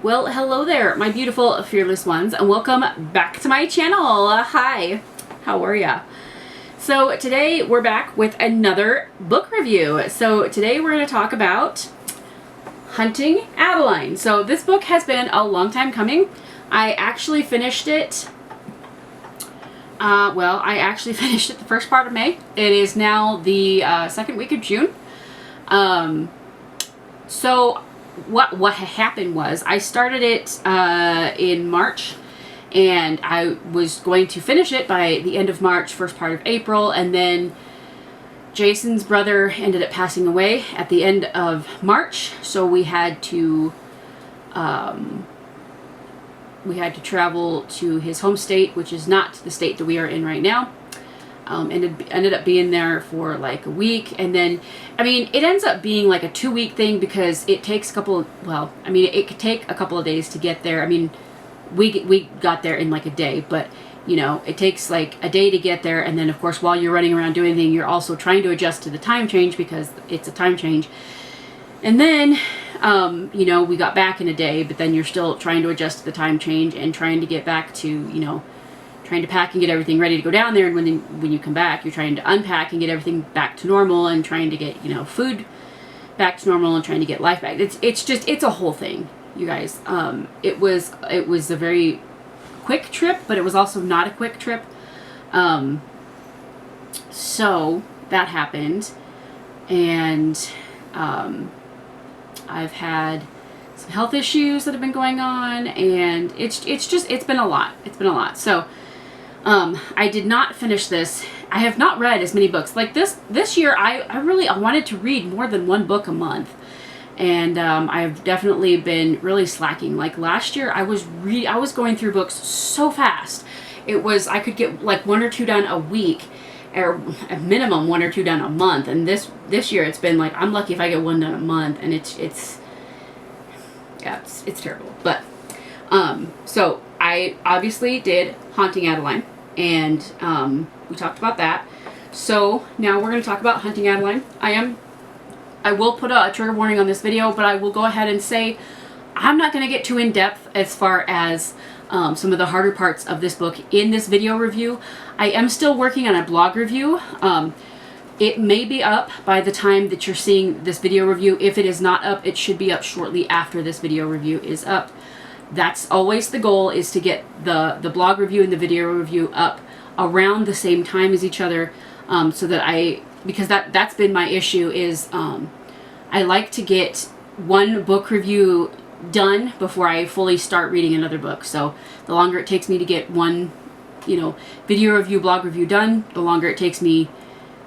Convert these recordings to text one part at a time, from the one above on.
Well, hello there, my beautiful fearless ones, and welcome back to my channel. Hi, how are ya? So today we're back with another book review. So today we're going to talk about Hunting Adeline. So this book has been a long time coming. I actually finished it. I actually finished it the first part of May. It is now the second week of June. So what happened was I started it in March, and I was going to finish it by the end of March, first part of April, and then Jason's brother ended up passing away at the end of March, so we had to travel to his home state, which is not the state that we are in right now. And it ended up being there for like a week, and then, I mean, it ends up being like a 2-week thing because it takes a couple of, well, I mean, it could take a couple of days to get there. I mean, we got there in like a day, but, you know, it takes like a day to get there, and then, of course, while you're running around doing anything, you're also trying to adjust to the time change because it's a time change. And then, you know, we got back in a day, but then you're still trying to adjust to the time change and trying to get back to, you know, trying to pack and get everything ready to go down there, and when you come back, you're trying to unpack and get everything back to normal, and trying to get, you know, food back to normal, and trying to get life back. It's a whole thing, you guys. It was a very quick trip, but it was also not a quick trip. So that happened, and I've had some health issues that have been going on, and it's been a lot. It's been a lot. So I did not finish this. I have not read as many books. Like this year, I wanted to read more than one book a month. And I've definitely been really slacking. Like last year, I was going through books so fast. I could get like 1 or 2 done a week, or a minimum 1 or 2 done a month. And this year, it's been like, I'm lucky if I get 1 done a month. And it's terrible. But so I obviously did Hunting Adeline, and we talked about that. So now we're going to talk about Hunting Adeline. I will put a trigger warning on this video, but I will go ahead and say I'm not going to get too in depth as far as some of the harder parts of this book in this video review. I am still working on a blog review. It may be up by the time that you're seeing this video review. If it is not up, it should be up shortly after this video review is up. That's always the goal, is to get the blog review and the video review up around the same time as each other, so that because that's been my issue, is I like to get one book review done before I fully start reading another book. So the longer it takes me to get one, you know, video review, blog review done, the longer it takes me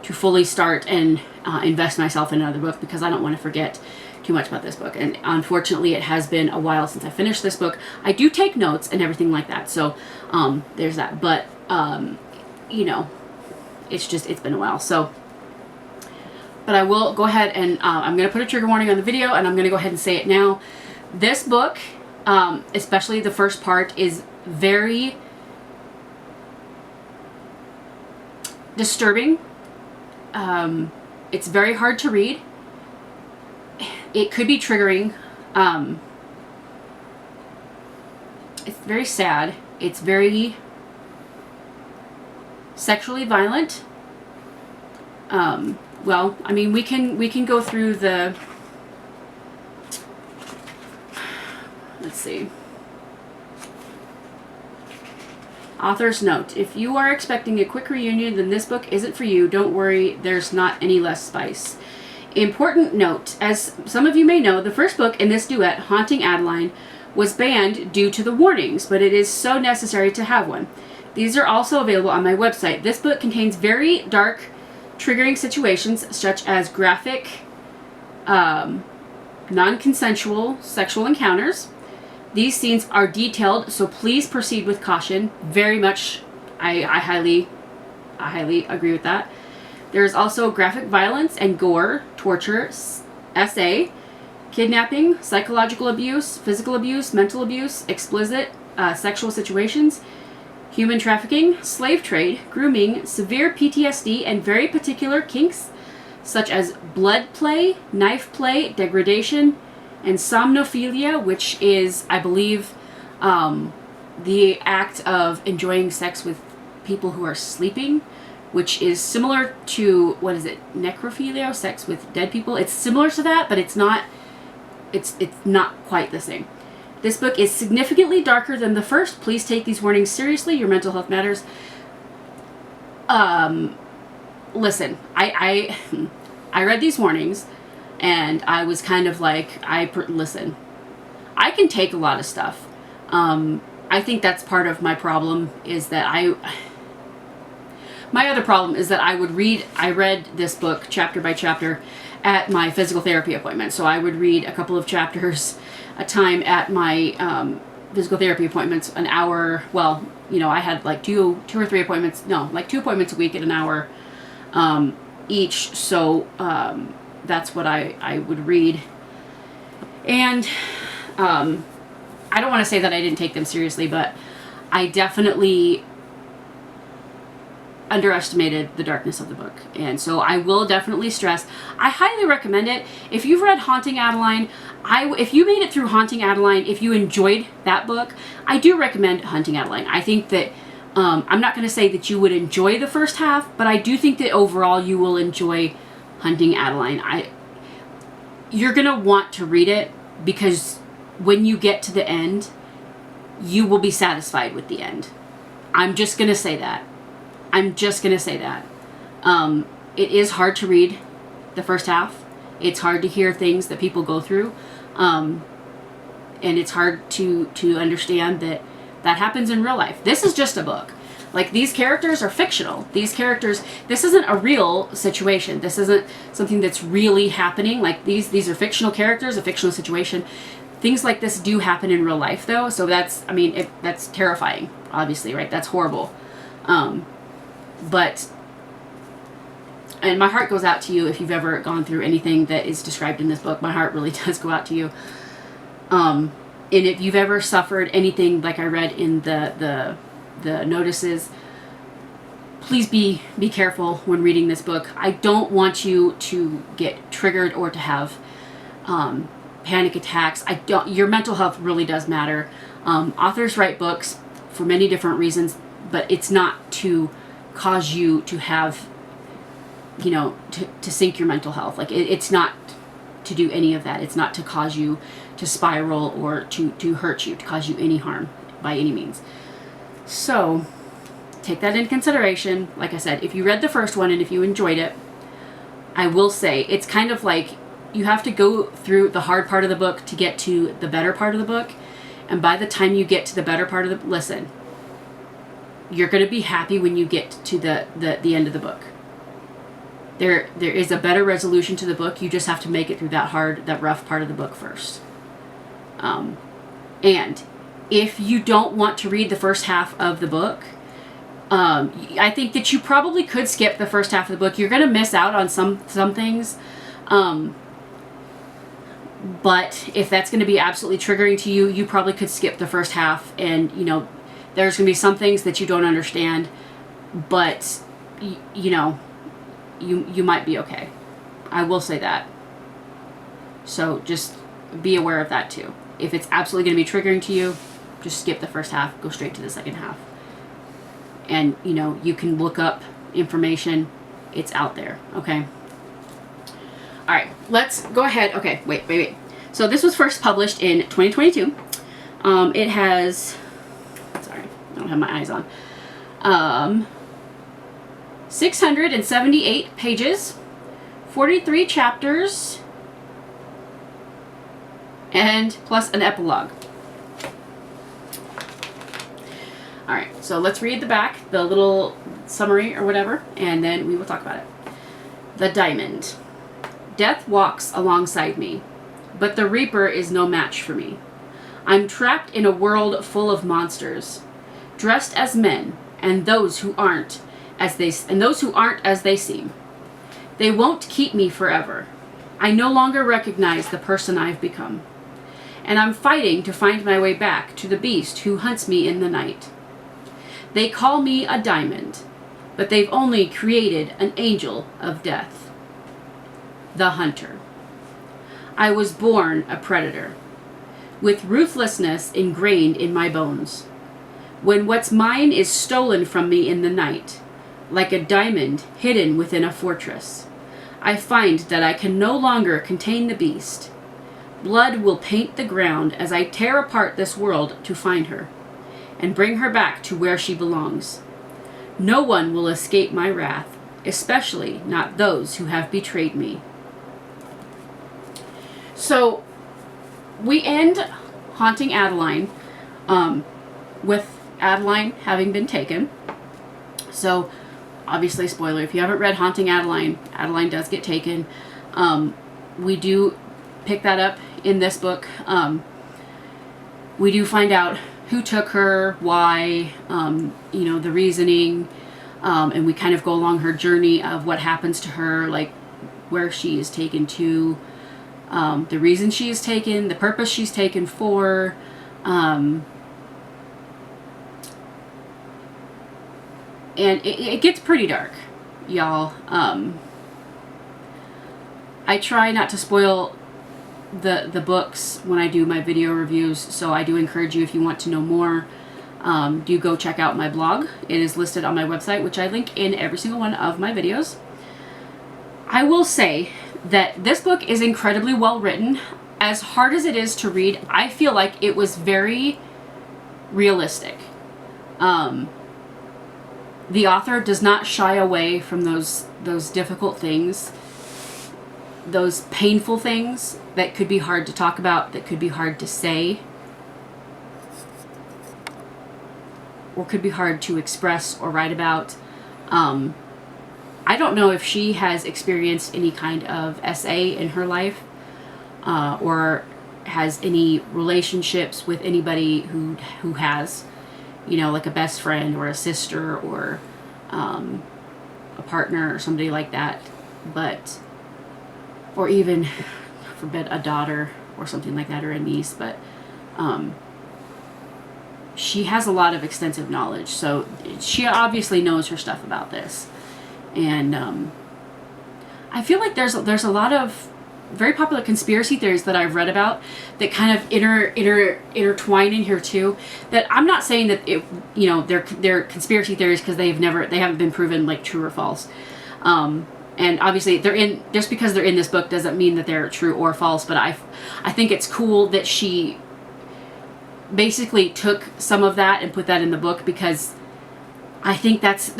to fully start and invest myself in another book, because I don't want to forget too much about this book. And unfortunately, it has been a while since I finished this book. I do take notes and everything like that, so there's that. But you know, it's been a while. So, but I will go ahead and I'm going to put a trigger warning on the video, and I'm going to go ahead and say it now. This book, especially the first part, is very disturbing. It's very hard to read. It could be triggering. It's very sad. It's very sexually violent. Well, I mean, we can go through the, let's see. Author's note: if you are expecting a quick reunion, then this book isn't for you. Don't worry, there's not any less spice. Important note: as some of you may know, the first book in this duet, Hunting Adeline, was banned due to the warnings, but it is so necessary to have one. These are also available on my website. This book contains very dark, triggering situations such as graphic, non-consensual sexual encounters. These scenes are detailed, so please proceed with caution. Very much, I highly agree with that. There's also graphic violence and gore, torture, SA, kidnapping, psychological abuse, physical abuse, mental abuse, explicit sexual situations, human trafficking, slave trade, grooming, severe PTSD, and very particular kinks such as blood play, knife play, degradation, and somnophilia, which is, I believe, the act of enjoying sex with people who are sleeping, which is similar to, what is it, necrophilia, sex with dead people. It's similar to that, but it's not quite the same. This book is significantly darker than the first. Please take these warnings seriously. Your mental health matters. Listen, I read these warnings, and I was kind of like, listen, I can take a lot of stuff. I think that's part of my problem, is that my other problem is that I read this book chapter by chapter at my physical therapy appointment. So I would read a couple of chapters a time at my physical therapy appointments, an hour. Well, I had like two or three appointments. No, like 2 appointments a week at an hour each. So that's what I would read. And I don't want to say that I didn't take them seriously, but I definitely underestimated the darkness of the book. And so I will definitely stress, I highly recommend it. If you've read Haunting Adeline, if you made it through Haunting Adeline, if you enjoyed that book, I do recommend Haunting Adeline. I think that, I'm not going to say that you would enjoy the first half, but I do think that overall you will enjoy Haunting Adeline. You're going to want to read it, because when you get to the end, you will be satisfied with the end. I'm just going to say that. It is hard to read the first half. It's hard to hear things that people go through. And it's hard to understand that happens in real life. This is just a book. Like, these characters are fictional. This isn't a real situation. This isn't something that's really happening. Like, these are fictional characters, a fictional situation. Things like this do happen in real life, though. So that's terrifying, obviously, right? That's horrible. And my heart goes out to you if you've ever gone through anything that is described in this book. My heart really does go out to you. And if you've ever suffered anything like I read in the notices, please be careful when reading this book. I don't want you to get triggered or to have panic attacks. Your mental health really does matter. Authors write books for many different reasons, but it's not to cause you to have, to sink your mental health. Like, it's not to do any of that. It's not to cause you to spiral or to hurt you, to cause you any harm by any means. So take that into consideration. Like I said, if you read the first one and if you enjoyed it, I will say it's kind of like you have to go through the hard part of the book to get to the better part of the book. And by the time you get to the better part of listen, you're going to be happy when you get to the end of the book. There is a better resolution to the book. You just have to make it through that rough part of the book first. And if you don't want to read the first half of the book, I think that you probably could skip the first half of the book. You're going to miss out on some things. But if that's going to be absolutely triggering to you, you probably could skip the first half, and there's going to be some things that you don't understand, but you might be okay. I will say that. So just be aware of that too. If it's absolutely going to be triggering to you, just skip the first half, go straight to the second half. And you can look up information. It's out there, okay? All right, let's go ahead. Okay, wait. So this was first published in 2022. It has, sorry, I don't have my eyes on. 678 pages, 43 chapters, and plus an epilogue. All right, so let's read the back, the little summary or whatever, and then we will talk about it. The Diamond. Death walks alongside me, but the Reaper is no match for me. I'm trapped in a world full of monsters, dressed as men, and those who aren't as they seem. They won't keep me forever. I no longer recognize the person I've become, and I'm fighting to find my way back to the beast who hunts me in the night. They call me a diamond, but they've only created an angel of death. The Hunter. I was born a predator, with ruthlessness ingrained in my bones. When what's mine is stolen from me in the night, like a diamond hidden within a fortress, I find that I can no longer contain the beast. Blood will paint the ground as I tear apart this world to find her, and bring her back to where she belongs. No one will escape my wrath, especially not those who have betrayed me. So, we end Haunting Adeline with Adeline having been taken. So, obviously, spoiler, if you haven't read Haunting Adeline, Adeline does get taken. We do pick that up in this book. We do find out who took her, why, the reasoning, and we kind of go along her journey of what happens to her, like where she is taken to, the reason she is taken, the purpose she's taken for, and it gets pretty dark, y'all. I try not to spoil the books when I do my video reviews, so I do encourage you, if you want to know more, do go check out my blog. It is listed on my website, which I link in every single one of my videos. I will say that this book is incredibly well written. As hard as it is to read, I feel like it was very realistic. The author does not shy away from those difficult things, those painful things that could be hard to talk about, that could be hard to say, or could be hard to express or write about. I don't know if she has experienced any kind of SA in her life, or has any relationships with anybody who has, like a best friend or a sister or a partner or somebody like that, or even, forbid, a daughter or something like that, or a niece, but she has a lot of extensive knowledge, so she obviously knows her stuff about this. And I feel like there's a lot of very popular conspiracy theories that I've read about that kind of intertwine in here too. That I'm not saying that they're conspiracy theories because they haven't been proven like true or false. And obviously just because they're in this book doesn't mean that they're true or false. But I think it's cool that she basically took some of that and put that in the book, because I think that's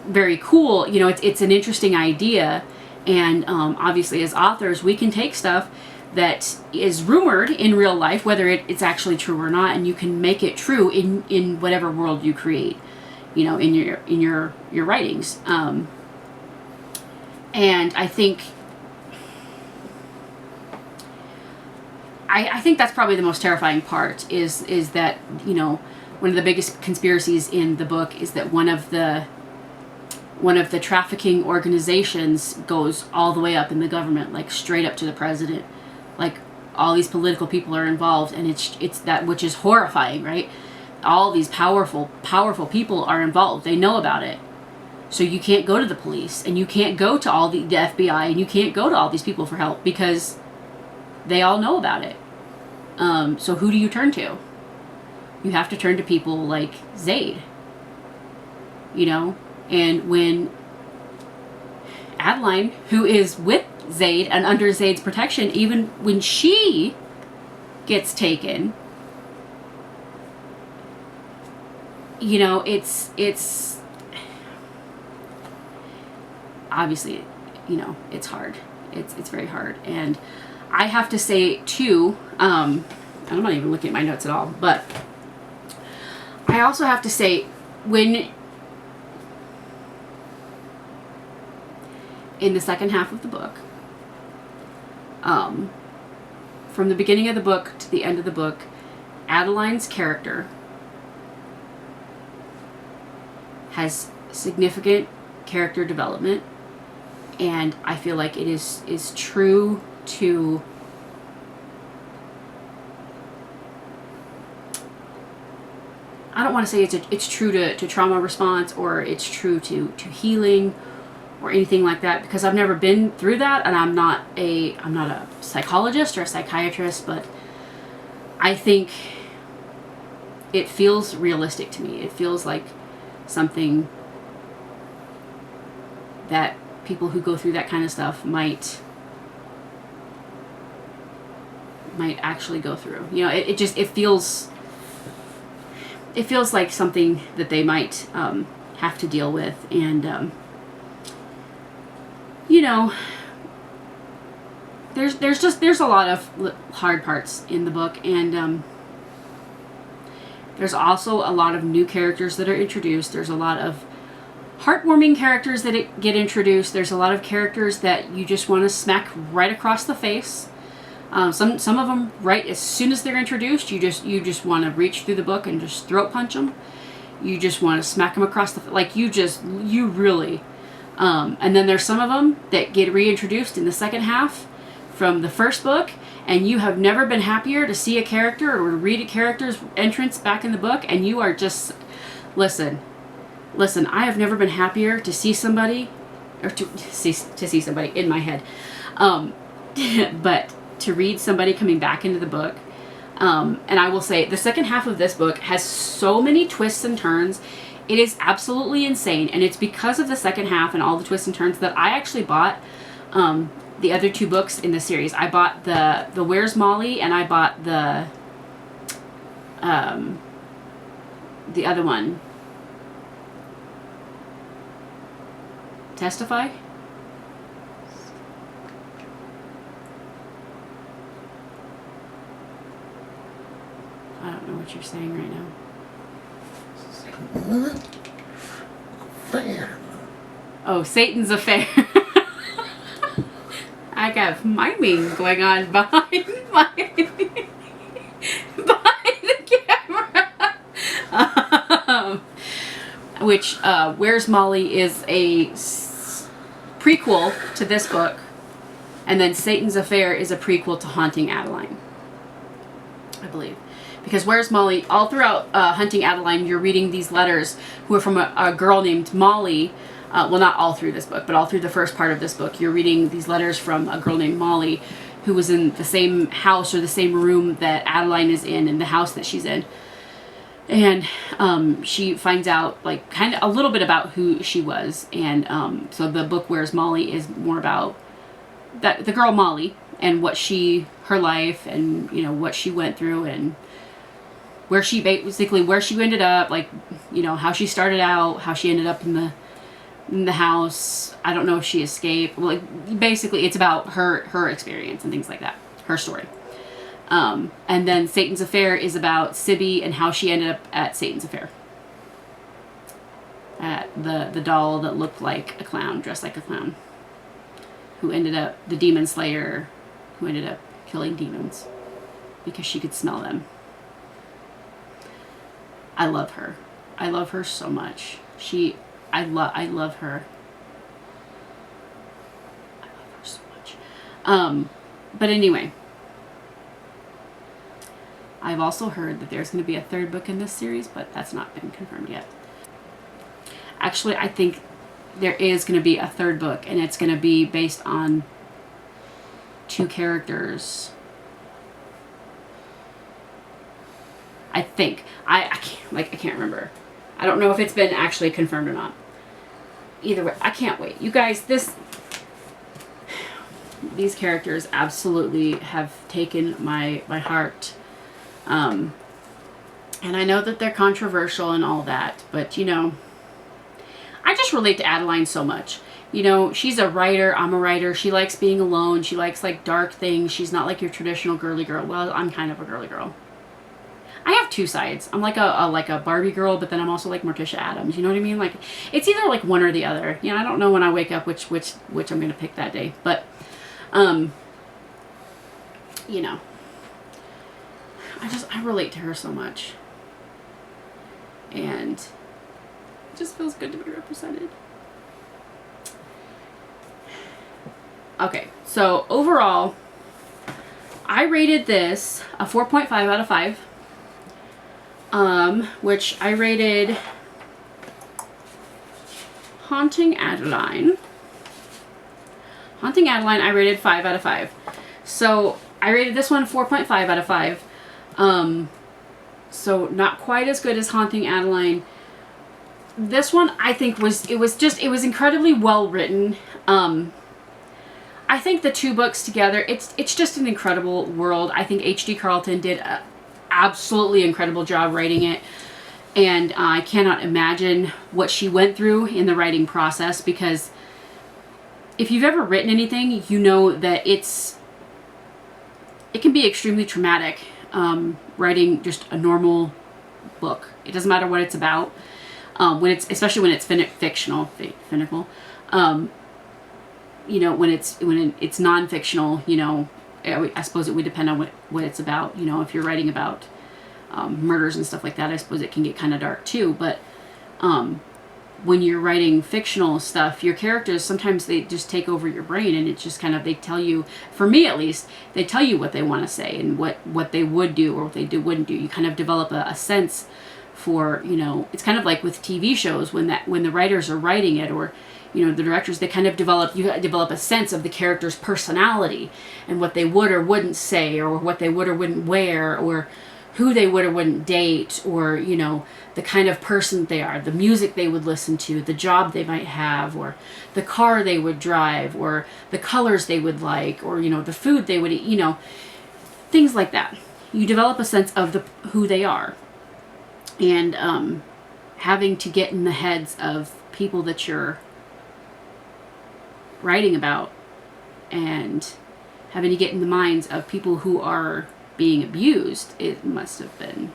very cool. It's an interesting idea. And obviously, as authors, we can take stuff that is rumored in real life, whether it's actually true or not, and you can make it true in whatever world you create, in your writings. And I think that's probably the most terrifying part is that one of the biggest conspiracies in the book is that one of the trafficking organizations goes all the way up in the government, like straight up to the president. Like all these political people are involved, and it's that, which is horrifying, right? All these powerful people are involved. They know about it. So you can't go to the police, and you can't go to all the FBI, and you can't go to all these people for help because they all know about it. So who do you turn to? You have to turn to people like Zaid. And when Adeline, who is with Zaid and under Zaid's protection, even when she gets taken, it's obviously, it's hard. It's very hard. And I have to say too, I'm not even looking at my notes at all, but I also have to say, when in the second half of the book, from the beginning of the book to the end of the book, Adeline's character has significant character development, and I feel like it is true to I don't want to say it's true to trauma response, or it's true to healing, or anything like that, because I've never been through that, and I'm not a psychologist or a psychiatrist, but I think it feels realistic to me. It feels like something that people who go through that kind of stuff might actually go through. You know, it feels like something that they might have to deal with, and you know, there's a lot of hard parts in the book, and there's also a lot of new characters that are introduced. There's a lot of heartwarming characters that get introduced. There's a lot of characters that you just want to smack right across the face. Some of them, right as soon as they're introduced, you just want to reach through the book and just throat punch them. You just want to smack them across the, like, you really. And then there's some of them that get reintroduced in the second half from the first book, and you have never been happier to see a character or read a character's entrance back in the book, and you are just, listen, I have never been happier to see somebody, or to see somebody in my head, but to read somebody coming back into the book. And I will say, the second half of this book has so many twists and turns. It is absolutely insane, and it's because of the second half and all the twists and turns that I actually bought the other two books in the series. I bought the Where's Molly, and I bought the other one, Testify. I don't know what you're saying right now. Fair. Oh, Satan's Affair. I got miming going on behind the camera. Which, Where's Molly is a prequel to this book, and then Satan's Affair is a prequel to Haunting Adeline, I believe. Because Where's Molly, all throughout Hunting Adeline, you're reading these letters who are from a girl named Molly. Well, not all through this book, but all through the first part of this book, you're reading these letters from a girl named Molly, who was in the same house or the same room that Adeline is in the house that she's in. And she finds out, like, kind of a little bit about who she was. And so the book Where's Molly is more about the girl Molly and her life, and, you know, what she went through, and where she ended up, like, you know, how she started out, how she ended up in the house. I don't know if she escaped. Well, like, basically it's about her experience and things like that, her story. And then Satan's Affair is about Sibby and how she ended up at Satan's Affair. At the doll that looked like a clown, dressed like a clown, who ended up the demon slayer, who ended up killing demons because she could smell them. I love her. I love her so much. I love her. I love her so much. But anyway, I've also heard that there's going to be a third book in this series, but that's not been confirmed yet. Actually, I think there is going to be a third book, and it's going to be based on two characters. I think. I can't remember. I don't know if it's been actually confirmed or not. Either way, I can't wait. You guys, these characters absolutely have taken my heart. And I know that they're controversial and all that, but, you know, I just relate to Adeline so much. You know, she's a writer. I'm a writer. She likes being alone. She likes, like, dark things. She's not like your traditional girly girl. Well, I'm kind of a girly girl. I have two sides. I'm like a Barbie girl, but then I'm also like Morticia Addams. You know what I mean? Like, it's either like one or the other. You know, I don't know when I wake up which I'm gonna pick that day. But, you know, I relate to her so much, and it just feels good to be represented. Okay, so overall, I rated this a 4.5 out of 5. Which I rated Haunting Adeline Haunting Adeline, I rated 5 out of 5. So I rated this one 4.5 out of 5. So not quite as good as Haunting Adeline. This one I think was incredibly well written. I think the two books together, it's just an incredible world. I think H.D. Carlton did an absolutely incredible job writing it. And I cannot imagine what she went through in the writing process, because if you've ever written anything, you know that it can be extremely traumatic, writing just a normal book. It doesn't matter what it's about. Especially when it's fictional, you know, when it's non-fictional, you know, I suppose it would depend on what it's about. You know, if you're writing about murders and stuff like that, I suppose it can get kind of dark too. But when you're writing fictional stuff, your characters, sometimes they just take over your brain, and it's just kind of, they tell you, for me at least, they tell you what they want to say and what they would do or what they wouldn't do. You kind of develop a sense for, you know, it's kind of like with TV shows when the writers are writing it, or, you know, the directors, they kind of develop a sense of the character's personality and what they would or wouldn't say, or what they would or wouldn't wear, or who they would or wouldn't date, or, you know, the kind of person they are, the music they would listen to, the job they might have, or the car they would drive, or the colors they would like, or, you know, the food they would eat, you know, things like that. You develop a sense of who they are. And having to get in the heads of people that you're writing about, and having to get in the minds of people who are being abused, it must have been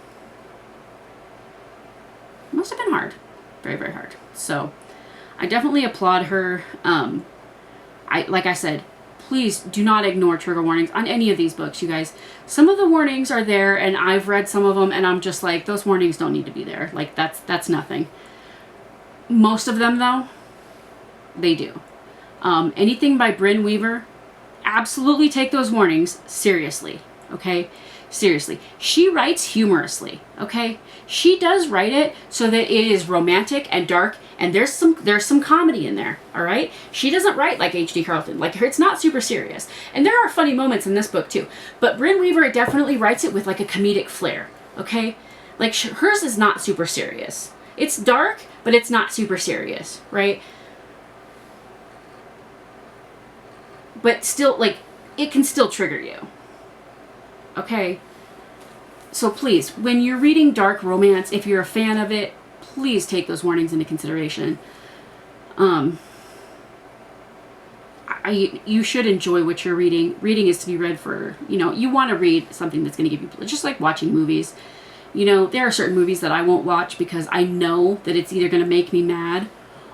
hard. Very, very hard. So I definitely applaud her. Like I said, please do not ignore trigger warnings on any of these books, you guys. Some of the warnings are there, and I've read some of them, and I'm just like, those warnings don't need to be there. Like, that's nothing. Most of them, though, they do. Anything by Brynne Weaver, absolutely take those warnings seriously, okay? Seriously. She writes humorously, okay? She does write it so that it is romantic and dark, and there's some comedy in there, all right? She doesn't write like H.D. Carlton. Like, it's not super serious. And there are funny moments in this book, too. But Brynne Weaver definitely writes it with, like, a comedic flair, okay? Like, hers is not super serious. It's dark, but it's not super serious, right? But still, like, it can still trigger you. Okay? So please, when you're reading dark romance, if you're a fan of it, please take those warnings into consideration. You should enjoy what you're reading. Reading is to be read for, you know, you want to read something that's going to give you, just like watching movies. You know, there are certain movies that I won't watch because I know that it's either going to make me mad,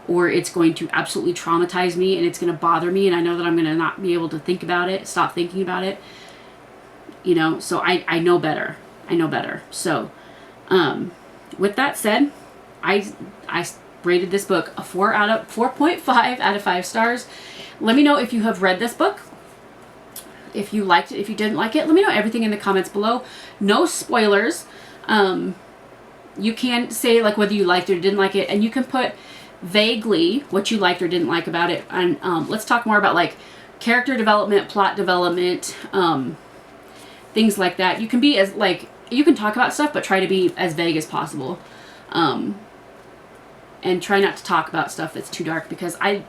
or it's going to absolutely traumatize me, and it's going to bother me, and I know that I'm going to not be able to think about it, stop thinking about it. You know, so I know better. I know better. So, with that said, I rated this book a 4.5 out of 5 stars. Let me know if you have read this book. If you liked it, if you didn't like it, let me know everything in the comments below. No spoilers. You can say, like, whether you liked it or didn't like it, and you can put vaguely what you liked or didn't like about it. And let's talk more about, like, character development, plot development, things like that. You can be as, like, you can talk about stuff, but try to be as vague as possible. And try not to talk about stuff that's too dark, because I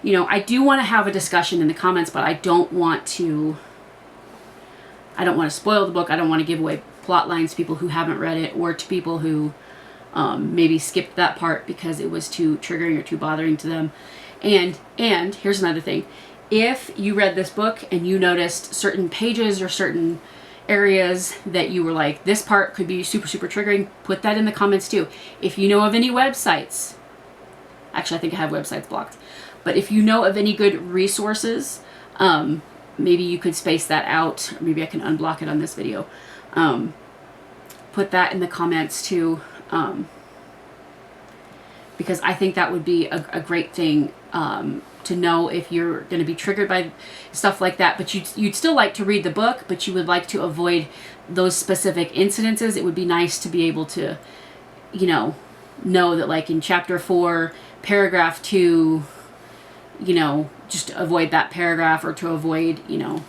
do want to have a discussion in the comments, but I don't want to spoil the book. I don't want to give away plot lines to people who haven't read it, or to people who maybe skipped that part because it was too triggering or too bothering to them. And here's another thing. If you read this book and you noticed certain pages or certain areas that you were like, this part could be super, super triggering, put that in the comments too. If you know of any websites, actually I think I have websites blocked, but if you know of any good resources, maybe you could space that out. Or maybe I can unblock it on this video. Put that in the comments too, because I think that would be a great thing to know if you're going to be triggered by stuff like that, but you'd still like to read the book, but you would like to avoid those specific incidences. It would be nice to be able to, you know that, like, in chapter 4, paragraph 2, you know, just to avoid that paragraph, or to avoid, you know,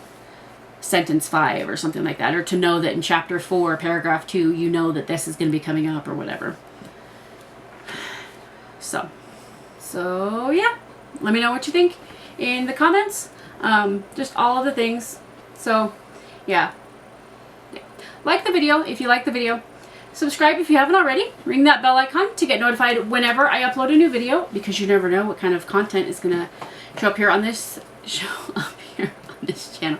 sentence 5 or something like that, or to know that in chapter 4, paragraph 2, you know that this is going to be coming up or whatever. So yeah, let me know what you think in the comments. Just all of the things. So yeah, like the video if you like the video. Subscribe if you haven't already. Ring that bell icon to get notified whenever I upload a new video, because you never know what kind of content is gonna show up here on this channel.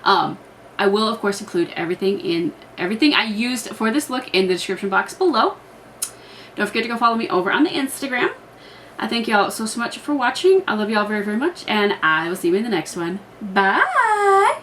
I will of course include everything I used for this look in the description box below. Don't forget to go follow me over on the Instagram. I thank y'all so much for watching. I love y'all very, very much, and I will see you in the next one. Bye!